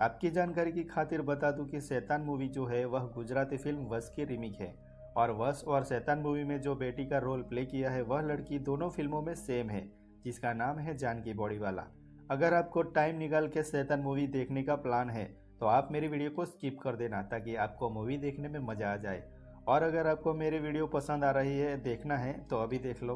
आपकी जानकारी की खातिर बता दूं कि शैतान मूवी जो है वह गुजराती फिल्म वश की रीमेक है और वश और शैतान मूवी में जो बेटी का रोल प्ले किया है वह लड़की दोनों फिल्मों में सेम है, जिसका नाम है जानकी बॉडीवाला। अगर आपको टाइम निकाल के शैतान मूवी देखने का प्लान है तो आप मेरी वीडियो को स्किप कर देना ताकि आपको मूवी देखने में मज़ा आ जाए। और अगर आपको मेरी वीडियो पसंद आ रही है, देखना है तो अभी देख लो।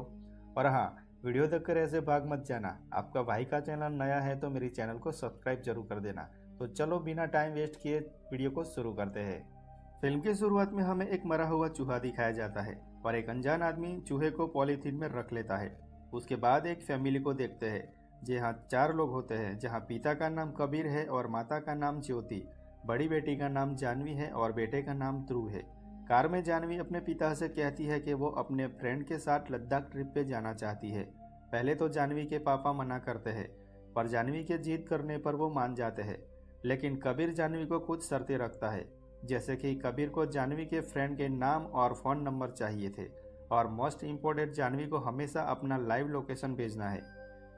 और हाँ, वीडियो देखकर ऐसे भाग मत जाना। आपका भाई का चैनल नया है तो मेरी चैनल को सब्सक्राइब जरूर कर देना। तो चलो बिना टाइम वेस्ट किए वीडियो को शुरू करते हैं। फिल्म की शुरुआत में हमें एक मरा हुआ चूहा दिखाया जाता है और एक अनजान आदमी चूहे को पॉलीथीन में रख लेता है। उसके बाद एक फैमिली को देखते हैं जहाँ 4 लोग होते हैं, जहाँ पिता का नाम कबीर है और माता का नाम ज्योति, बड़ी बेटी का नाम जानवी है और बेटे का नाम ध्रुव है। कार में जानवी अपने पिता से कहती है कि वो अपने फ्रेंड के साथ लद्दाख ट्रिप पे जाना चाहती है। पहले तो जानवी के पापा मना करते हैं, पर जानवी के जिद करने पर वो मान जाते हैं। लेकिन कबीर जानवी को कुछ शर्तें रखता है, जैसे कि कबीर को जानवी के फ्रेंड के नाम और फ़ोन नंबर चाहिए थे और मोस्ट इम्पोर्टेंट जानवी को हमेशा अपना लाइव लोकेशन भेजना है।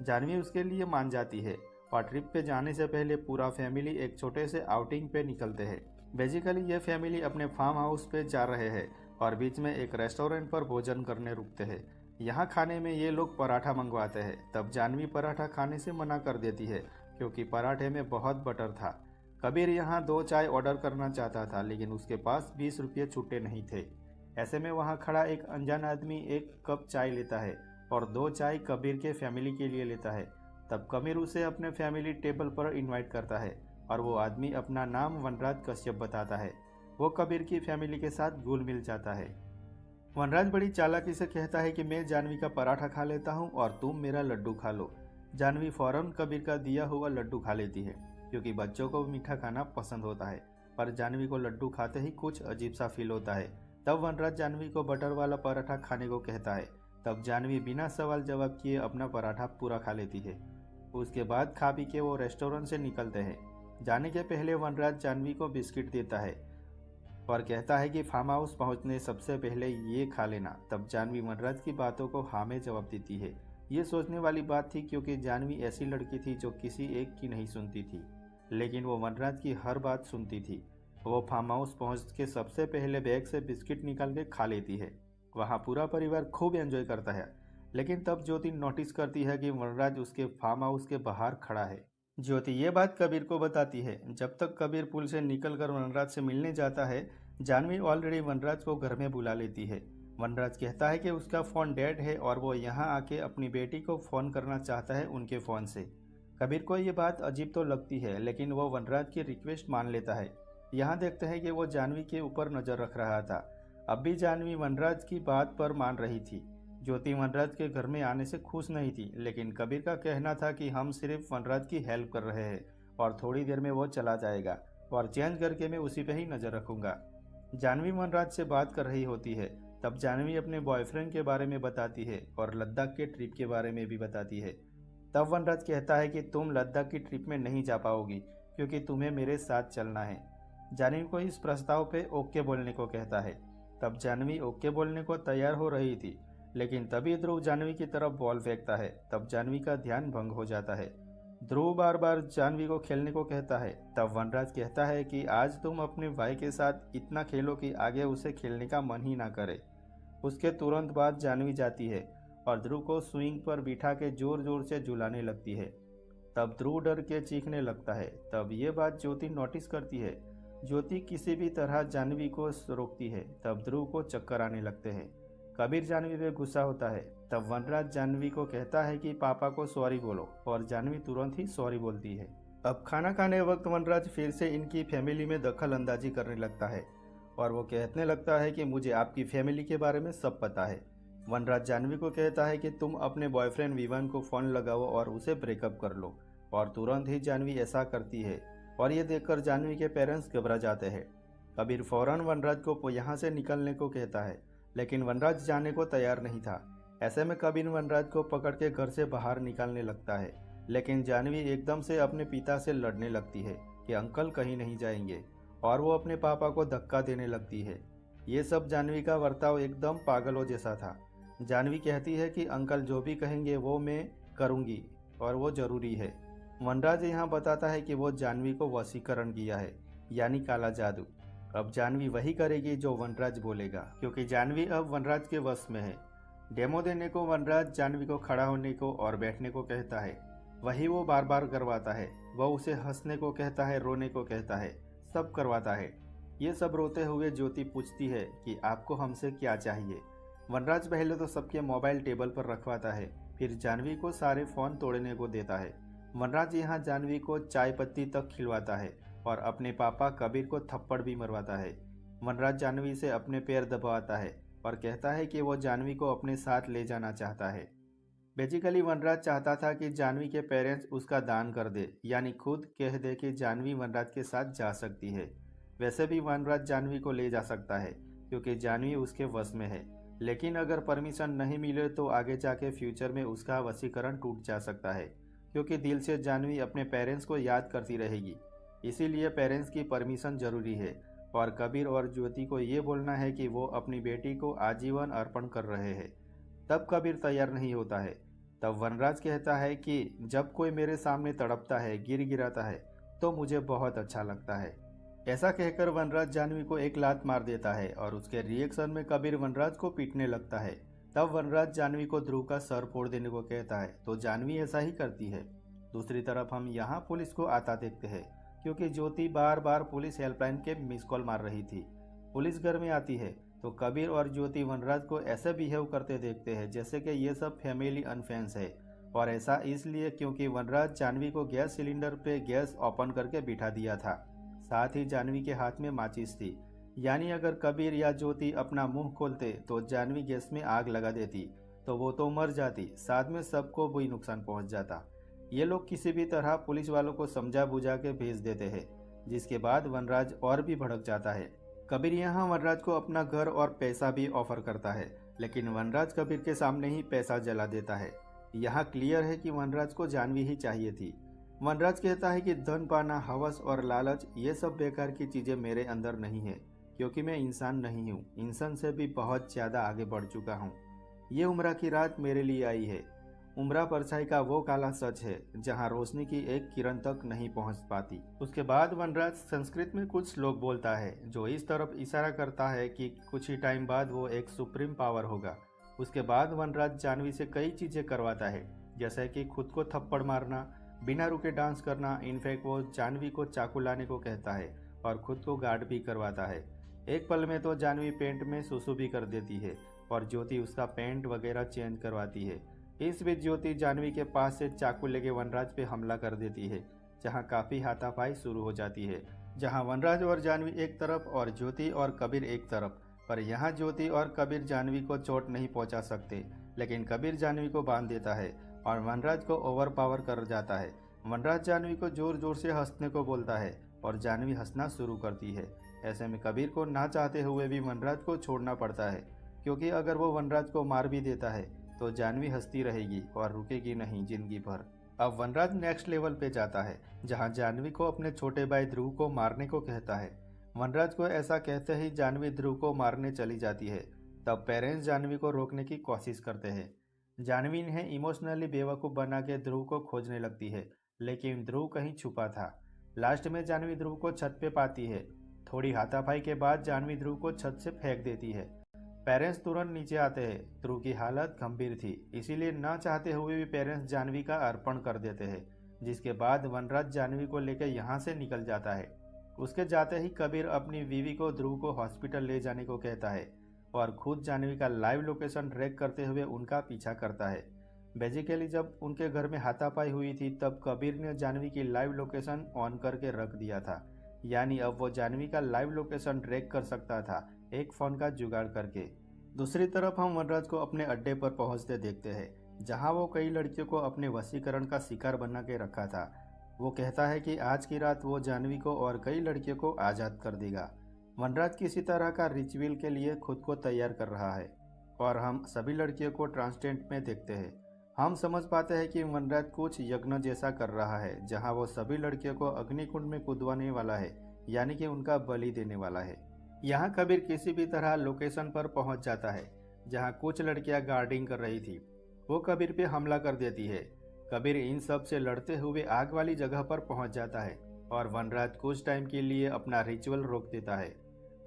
जानवी उसके लिए मान जाती है और ट्रिप पे जाने से पहले पूरा फैमिली एक छोटे से आउटिंग पे निकलते हैं। बेसिकली ये फैमिली अपने फार्म हाउस पे जा रहे हैं और बीच में एक रेस्टोरेंट पर भोजन करने रुकते हैं। यहाँ खाने में ये लोग पराठा मंगवाते हैं। तब जानवी पराठा खाने से मना कर देती है क्योंकि पराठे में बहुत बटर था। कबीर यहाँ 2 चाय ऑर्डर करना चाहता था, लेकिन उसके पास 20 रुपये छूटे नहीं थे। ऐसे में वहाँ खड़ा एक अनजान आदमी 1 कप चाय लेता है और 2 चाय कबीर के फैमिली के लिए लेता है। तब कबीर उसे अपने फैमिली टेबल पर इनवाइट करता है और वो आदमी अपना नाम वनराज कश्यप बताता है। वो कबीर की फैमिली के साथ घुल मिल जाता है। वनराज बड़ी चालाकी से कहता है कि मैं जानवी का पराठा खा लेता हूँ और तुम मेरा लड्डू खा लो। जानवी फौरन कबीर का दिया हुआ लड्डू खा लेती है क्योंकि बच्चों को मीठा खाना पसंद होता है, पर जानवी को लड्डू खाते ही कुछ अजीब सा फील होता है। तब वनराज जानवी को बटर वाला पराठा खाने को कहता है। तब जानवी बिना सवाल जवाब किए अपना पराठा पूरा खा लेती है। उसके बाद खा पी के वो रेस्टोरेंट से निकलते हैं। जाने के पहले वनराज जानवी को बिस्किट देता है और कहता है कि फार्म हाउस पहुंचने सबसे पहले ये खा लेना। तब जानवी वनराज की बातों को हाँ में जवाब देती है। ये सोचने वाली बात थी क्योंकि जानवी ऐसी लड़की थी जो किसी एक की नहीं सुनती थी, लेकिन वो वनराज की हर बात सुनती थी। वो फार्म हाउस पहुँच के सबसे पहले बैग से बिस्किट निकाल के खा लेती है। वहाँ पूरा परिवार खूब एंजॉय करता है, लेकिन तब ज्योति नोटिस करती है कि वनराज उसके फार्म हाउस के बाहर खड़ा है। ज्योति ये बात कबीर को बताती है। जब तक कबीर पुल से निकलकर वनराज से मिलने जाता है, जानवी ऑलरेडी वनराज को घर में बुला लेती है। वनराज कहता है कि उसका फ़ोन डेड है और वो यहाँ आके अपनी बेटी को फ़ोन करना चाहता है उनके फ़ोन से। कबीर को ये बात अजीब तो लगती है, लेकिन वो वनराज की रिक्वेस्ट मान लेता है। यहाँ देखते हैं कि वो जानवी के ऊपर नज़र रख रहा था। अब भी जानवी वनराज की बात पर मान रही थी। ज्योति वनराज के घर में आने से खुश नहीं थी, लेकिन कबीर का कहना था कि हम सिर्फ वनराज की हेल्प कर रहे हैं और थोड़ी देर में वो चला जाएगा और चेंज करके मैं उसी पे ही नज़र रखूंगा। जानवी वनराज से बात कर रही होती है। तब जानवी अपने बॉयफ्रेंड के बारे में बताती है और लद्दाख के ट्रिप के बारे में भी बताती है। तब वनराज कहता है कि तुम लद्दाख की ट्रिप में नहीं जा पाओगी क्योंकि तुम्हें मेरे साथ चलना है। जानवी को इस प्रस्ताव पे ओके बोलने को कहता है। तब जानवी ओके बोलने को तैयार हो रही थी, लेकिन तभी ध्रुव जानवी की तरफ बॉल फेंकता है। तब जानवी का ध्यान भंग हो जाता है। ध्रुव बार बार जानवी को खेलने को कहता है। तब वनराज कहता है कि आज तुम अपने भाई के साथ इतना खेलो कि आगे उसे खेलने का मन ही ना करे। उसके तुरंत बाद जानवी जाती है और ध्रुव को स्विंग पर बिठा के जोर जोर से झुलाने लगती है। तब ध्रुव डर के चीखने लगता है। तब ये बात ज्योति नोटिस करती है। ज्योति किसी भी तरह जानवी को रोकती है। तब ध्रुव को चक्कर आने लगते हैं। कबीर जानवी पे गुस्सा होता है। तब वनराज जानवी को कहता है कि पापा को सॉरी बोलो और जानवी तुरंत ही सॉरी बोलती है। अब खाना खाने वक्त वनराज फिर से इनकी फैमिली में दखल अंदाजी करने लगता है और वो कहने लगता है कि मुझे आपकी फैमिली के बारे में सब पता है। वनराज जानवी को कहता है कि तुम अपने बॉयफ्रेंड विवान को फ़ोन लगाओ और उसे ब्रेकअप कर लो, और तुरंत ही जानवी ऐसा करती है और ये देखकर जानवी के पेरेंट्स घबरा जाते हैं। कबीर फौरन वनराज को यहाँ से निकलने को कहता है, लेकिन वनराज जाने को तैयार नहीं था। ऐसे में कबीर वनराज को पकड़ के घर से बाहर निकालने लगता है, लेकिन जानवी एकदम से अपने पिता से लड़ने लगती है कि अंकल कहीं नहीं जाएंगे और वो अपने पापा को धक्का देने लगती है। ये सब जानवी का बर्ताव एकदम पागलों जैसा था। जानवी कहती है कि अंकल जो भी कहेंगे वो मैं करूँगी और वो ज़रूरी है। वनराज यहाँ बताता है कि वो जानवी को वशीकरण किया है, यानी काला जादू। अब जानवी वही करेगी जो वनराज बोलेगा, क्योंकि जानवी अब वनराज के वश में है। डेमो देने को वनराज जानवी को खड़ा होने को और बैठने को कहता है, वही वो बार बार करवाता है। वह उसे हंसने को कहता है, रोने को कहता है, सब करवाता है। ये सब रोते हुए ज्योति पूछती है कि आपको हमसे क्या चाहिए। वनराज पहले तो सबके मोबाइल टेबल पर रखवाता है, फिर जानवी को सारे फ़ोन तोड़ने को देता है। वनराज यहाँ जानवी को चाय पत्ती तक खिलवाता है और अपने पापा कबीर को थप्पड़ भी मरवाता है। वनराज जानवी से अपने पैर दबाता है और कहता है कि वो जानवी को अपने साथ ले जाना चाहता है। बेसिकली वनराज चाहता था कि जानवी के पेरेंट्स उसका दान कर दे, यानी खुद कह दे कि जानवी वनराज के साथ जा सकती है। वैसे भी वनराज जानवी को ले जा सकता है क्योंकि जानवी उसके वश में है, लेकिन अगर परमिशन नहीं मिले तो आगे जाके फ्यूचर में उसका वशीकरण टूट जा सकता है, क्योंकि दिल से जानवी अपने पेरेंट्स को याद करती रहेगी। इसीलिए पेरेंट्स की परमिशन जरूरी है और कबीर और ज्योति को ये बोलना है कि वो अपनी बेटी को आजीवन अर्पण कर रहे हैं। तब कबीर तैयार नहीं होता है। तब वनराज कहता है कि जब कोई मेरे सामने तड़पता है, गिर गिराता है, तो मुझे बहुत अच्छा लगता है। ऐसा कहकर वनराज जानवी को एक लात मार देता है और उसके रिएक्शन में कबीर वनराज को पीटने लगता है। तब वनराज जानवी को ध्रुव का सर फोड़ देने को कहता है, तो जानवी ऐसा ही करती है। दूसरी तरफ हम यहाँ पुलिस को आता देखते हैं, क्योंकि ज्योति बार बार पुलिस हेल्पलाइन के मिस कॉल मार रही थी। पुलिस घर में आती है तो कबीर और ज्योति वनराज को ऐसे बिहेव करते देखते हैं जैसे कि ये सब फैमिली अनफेंस है, और ऐसा इसलिए क्योंकि वनराज जानवी को गैस सिलेंडर पे गैस ओपन करके बिठा दिया था। साथ ही जानवी के हाथ में माचिस थी, यानी अगर कबीर या ज्योति अपना मुंह खोलते तो जानवी गैस में आग लगा देती, तो वो तो मर जाती, साथ में सबको भी नुकसान पहुंच जाता। ये लोग किसी भी तरह पुलिस वालों को समझा बुझा के भेज देते हैं, जिसके बाद वनराज और भी भड़क जाता है। कबीर यहाँ वनराज को अपना घर और पैसा भी ऑफर करता है, लेकिन वनराज कबीर के सामने ही पैसा जला देता है। यहाँ क्लियर है कि वनराज को जानवी ही चाहिए थी। वनराज कहता है कि धन पाना, हवस और लालच ये सब बेकार की चीज़ें मेरे अंदर नहीं है, क्योंकि मैं इंसान नहीं हूँ, इंसान से भी बहुत ज़्यादा आगे बढ़ चुका हूँ। ये उम्र की रात मेरे लिए आई है। उम्रा परछाई का वो काला सच है जहाँ रोशनी की एक किरण तक नहीं पहुँच पाती। उसके बाद वनराज संस्कृत में कुछ श्लोक बोलता है जो इस तरफ इशारा करता है कि कुछ ही टाइम बाद वो एक सुप्रीम पावर होगा। उसके बाद वनराज जानवी से कई चीज़ें करवाता है, जैसे कि खुद को थप्पड़ मारना, बिना रुके डांस करना। इनफैक्ट वो जानवी को चाकू लाने को कहता है और खुद को गार्ड भी करवाता है। एक पल में तो जानवी पेंट में सुसु भी कर देती है और ज्योति उसका पेंट वगैरह चेंज करवाती है। इस बीच ज्योति जानवी के पास से चाकू लेके वनराज पे हमला कर देती है, जहां काफ़ी हाथापाई शुरू हो जाती है, जहां वनराज और जानवी एक तरफ और ज्योति और कबीर एक तरफ। पर यहाँ ज्योति और कबीर जानवी को चोट नहीं पहुंचा सकते, लेकिन कबीर जानवी को बांध देता है और वनराज को ओवर पावर कर जाता है। वनराज जानवी को जोर जोर से हंसने को बोलता है और जानवी हंसना शुरू करती है। ऐसे में कबीर को ना चाहते हुए भी वनराज को छोड़ना पड़ता है, क्योंकि अगर वो वनराज को मार भी देता है तो जानवी हंसती रहेगी और रुकेगी नहीं जिंदगी भर। अब वनराज नेक्स्ट लेवल पे जाता है, जहां जानवी को अपने छोटे भाई ध्रुव को मारने को कहता है। वनराज को ऐसा कहते ही जानवी ध्रुव को मारने चली जाती है। तब पेरेंट्स जानवी को रोकने की कोशिश करते हैं। जानवी इन्हें इमोशनली बेवकूफ़ बना के ध्रुव को खोजने लगती है, लेकिन ध्रुव कहीं छुपा था। लास्ट में जानवी ध्रुव को छत पे पाती है। थोड़ी हाथापाई के बाद जानवी ध्रुव को छत से फेंक देती है। पेरेंट्स तुरंत नीचे आते हैं। ध्रुव की हालत गंभीर थी, इसीलिए ना चाहते हुए भी पेरेंट्स जानवी का अर्पण कर देते हैं, जिसके बाद वनराज जानवी को लेकर यहाँ से निकल जाता है। उसके जाते ही कबीर अपनी बीवी को ध्रुव को हॉस्पिटल ले जाने को कहता है और खुद जानवी का लाइव लोकेशन ट्रैक करते हुए उनका पीछा करता है। बेसिकली जब उनके घर में हाथापाई हुई थी तब कबीर ने जानवी की लाइव लोकेशन ऑन करके रख दिया था, यानी अब वो जानवी का लाइव लोकेशन ट्रैक कर सकता था एक फ़ोन का जुगाड़ करके। दूसरी तरफ हम वनराज को अपने अड्डे पर पहुंचते देखते हैं, जहां वो कई लड़कियों को अपने वशीकरण का शिकार बना के रखा था। वो कहता है कि आज की रात वो जानवी को और कई लड़कियों को आज़ाद कर देगा। वनराज किसी तरह का रिचुअल के लिए खुद को तैयार कर रहा है और हम सभी लड़कियों को ट्रांसटेंट में देखते हैं। हम समझ पाते हैं कि वनराज कुछ यज्ञ जैसा कर रहा है, जहां वो सभी लड़कियों को अग्निकुंड में कूदवाने वाला है, यानी कि उनका बलि देने वाला है। यहाँ कबीर किसी भी तरह लोकेशन पर पहुंच जाता है, जहां कुछ लड़कियां गार्डिंग कर रही थी। वो कबीर पे हमला कर देती है। कबीर इन सब से लड़ते हुए आग वाली जगह पर पहुंच जाता है और वनराज कुछ टाइम के लिए अपना रिचुअल रोक देता है।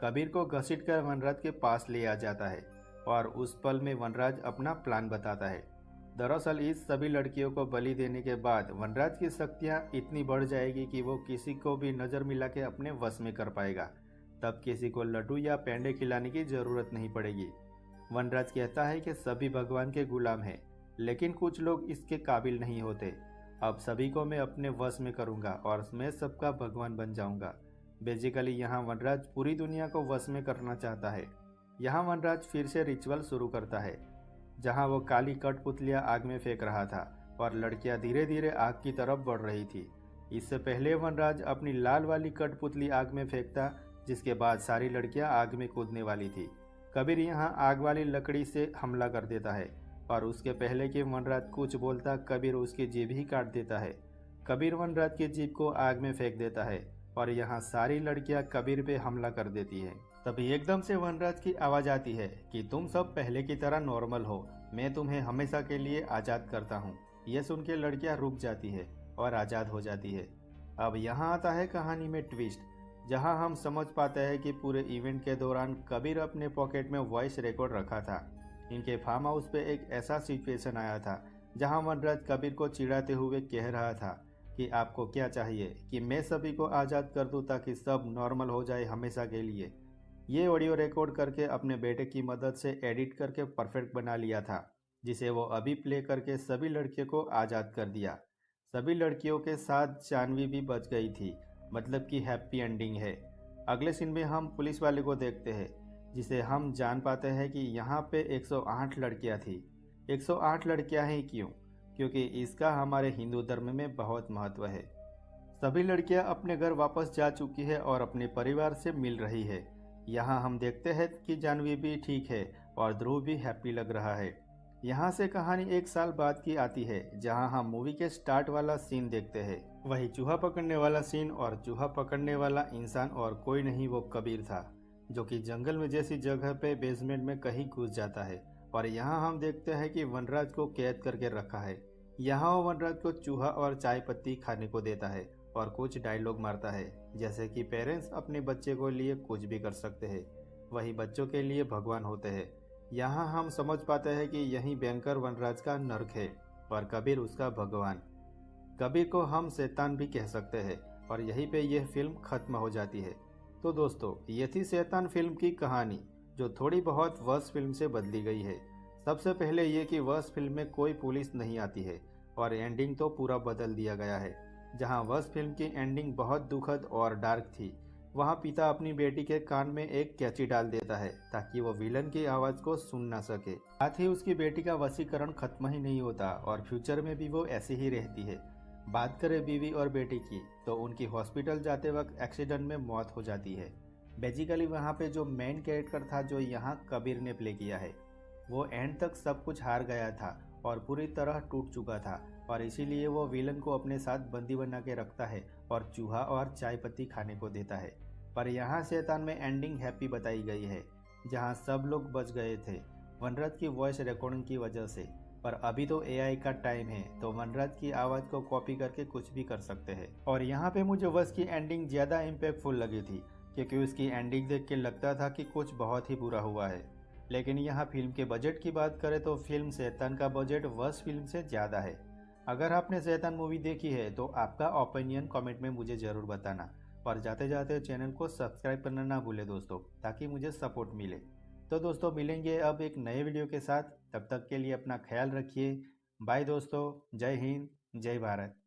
कबीर को घसीटकर वनराज के पास ले आ जाता है और उस पल में वनराज अपना प्लान बताता है। दरअसल इस सभी लड़कियों को बलि देने के बाद वनराज की शक्तियां इतनी बढ़ जाएगी कि वो किसी को भी नज़र मिला के अपने वश में कर पाएगा। तब किसी को लड्डू या पेंडे खिलाने की जरूरत नहीं पड़ेगी। वनराज कहता है कि सभी भगवान के गुलाम हैं, लेकिन कुछ लोग इसके काबिल नहीं होते। अब सभी को मैं अपने वश में करूंगा और मैं सबका भगवान बन जाऊंगा। बेसिकली यहाँ वनराज पूरी दुनिया को वश में करना चाहता है। यहाँ वनराज फिर से रिचुअल शुरू करता है, जहाँ वो काली कठपुतलियाँ आग में फेंक रहा था और लड़कियाँ धीरे धीरे आग की तरफ बढ़ रही थी। इससे पहले वनराज अपनी लाल वाली कठपुतली आग में फेंकता, जिसके बाद सारी लड़कियाँ आग में कूदने वाली थी। कबीर यहाँ आग वाली लकड़ी से हमला कर देता है और उसके पहले कि वनराज कुछ बोलता, कबीर उसकी जीभ ही काट देता है। कबीर वनराज की जीभ को आग में फेंक देता है और यहाँ सारी लड़कियाँ कबीर पे हमला कर देती हैं। तभी एकदम से वनराज की आवाज़ आती है कि तुम सब पहले की तरह नॉर्मल हो, मैं तुम्हें हमेशा के लिए आज़ाद करता हूँ। ये सुन के लड़कियाँ रुक जाती है और आज़ाद हो जाती है। अब यहाँ आता है कहानी में ट्विस्ट, जहाँ हम समझ पाते हैं कि पूरे इवेंट के दौरान कबीर अपने पॉकेट में वॉइस रिकॉर्ड रखा था। इनके फार्म हाउस पे एक ऐसा सिचुएशन आया था जहाँ वनराज कबीर को चिढ़ाते हुए कह रहा था कि आपको क्या चाहिए कि मैं सभी को आज़ाद कर दूँ ताकि सब नॉर्मल हो जाए हमेशा के लिए। ये ऑडियो रिकॉर्ड करके अपने बेटे की मदद से एडिट करके परफेक्ट बना लिया था, जिसे वो अभी प्ले करके सभी लड़कियों को आज़ाद कर दिया। सभी लड़कियों के साथ जानवी भी बच गई थी, मतलब कि हैप्पी एंडिंग है। अगले सीन में हम पुलिस वाले को देखते हैं, जिसे हम जान पाते हैं कि यहाँ पे 108 लड़कियाँ थी। 108 लड़कियाँ ही क्यों? क्योंकि इसका हमारे हिंदू धर्म में बहुत महत्व है। सभी लड़कियाँ अपने घर वापस जा चुकी है और अपने परिवार से मिल रही है। यहाँ हम देखते हैं कि जानवी भी ठीक है और ध्रुव भी हैप्पी लग रहा है। यहाँ से कहानी 1 साल बाद की आती है, जहाँ हम मूवी के स्टार्ट वाला सीन देखते हैं। वही चूहा पकड़ने वाला सीन, और चूहा पकड़ने वाला इंसान और कोई नहीं वो कबीर था, जो कि जंगल में जैसी जगह पे बेसमेंट में कहीं घुस जाता है। और यहाँ हम देखते हैं कि वनराज को कैद करके रखा है। यहाँ वो वनराज को चूहा और चाय पत्ती खाने को देता है और कुछ डायलॉग मारता है, जैसे कि पेरेंट्स अपने बच्चे को लिए कुछ भी कर सकते हैं, वही बच्चों के लिए भगवान होते हैं। यहाँ हम समझ पाते हैं कि यही बैंकर वनराज का नर्क है और कबीर उसका भगवान। कबीर को हम शैतान भी कह सकते हैं और यहीं पे यह फिल्म खत्म हो जाती है। तो दोस्तों, ये थी शैतान फिल्म की कहानी, जो थोड़ी बहुत वश फिल्म से बदली गई है। सबसे पहले ये कि वश फिल्म में कोई पुलिस नहीं आती है और एंडिंग तो पूरा बदल दिया गया है। जहाँ वश फिल्म की एंडिंग बहुत दुखद और डार्क थी, वहाँ पिता अपनी बेटी के कान में एक कैंची डाल देता है ताकि वो विलन की आवाज़ को सुन ना सके। साथ ही उसकी बेटी का वशीकरण खत्म ही नहीं होता और फ्यूचर में भी वो ऐसी ही रहती है। बात करें बीवी और बेटी की, तो उनकी हॉस्पिटल जाते वक्त एक्सीडेंट में मौत हो जाती है। बेसिकली वहाँ पे जो मेन कैरेक्टर था, जो यहाँ कबीर ने प्ले किया है, वो एंड तक सब कुछ हार गया था और पूरी तरह टूट चुका था, और इसीलिए वो विलन को अपने साथ बंदी बना के रखता है और चूहा और चाय पत्ती खाने को देता है। पर यहाँ शैतान में एंडिंग हैप्पी बताई गई है, जहाँ सब लोग बच गए थे वनराज की वॉइस रिकॉर्डिंग की वजह से। पर अभी तो एआई का टाइम है, तो वनराज की आवाज़ को कॉपी करके कुछ भी कर सकते हैं। और यहाँ पे मुझे वश की एंडिंग ज़्यादा इम्पैक्टफुल लगी थी, क्योंकि उसकी एंडिंग देख के लगता था कि कुछ बहुत ही बुरा हुआ है। लेकिन यहाँ फिल्म के बजट की बात करें तो फिल्म शैतान का बजट वश फिल्म से ज़्यादा है। अगर आपने शैतान मूवी देखी है तो आपका ओपिनियन कमेंट में मुझे ज़रूर बताना, और जाते जाते चैनल को सब्सक्राइब करना ना भूले दोस्तों, ताकि मुझे सपोर्ट मिले। तो दोस्तों, मिलेंगे अब एक नए वीडियो के साथ। तब तक के लिए अपना ख्याल रखिए। बाय दोस्तों, जय हिंद, जय भारत।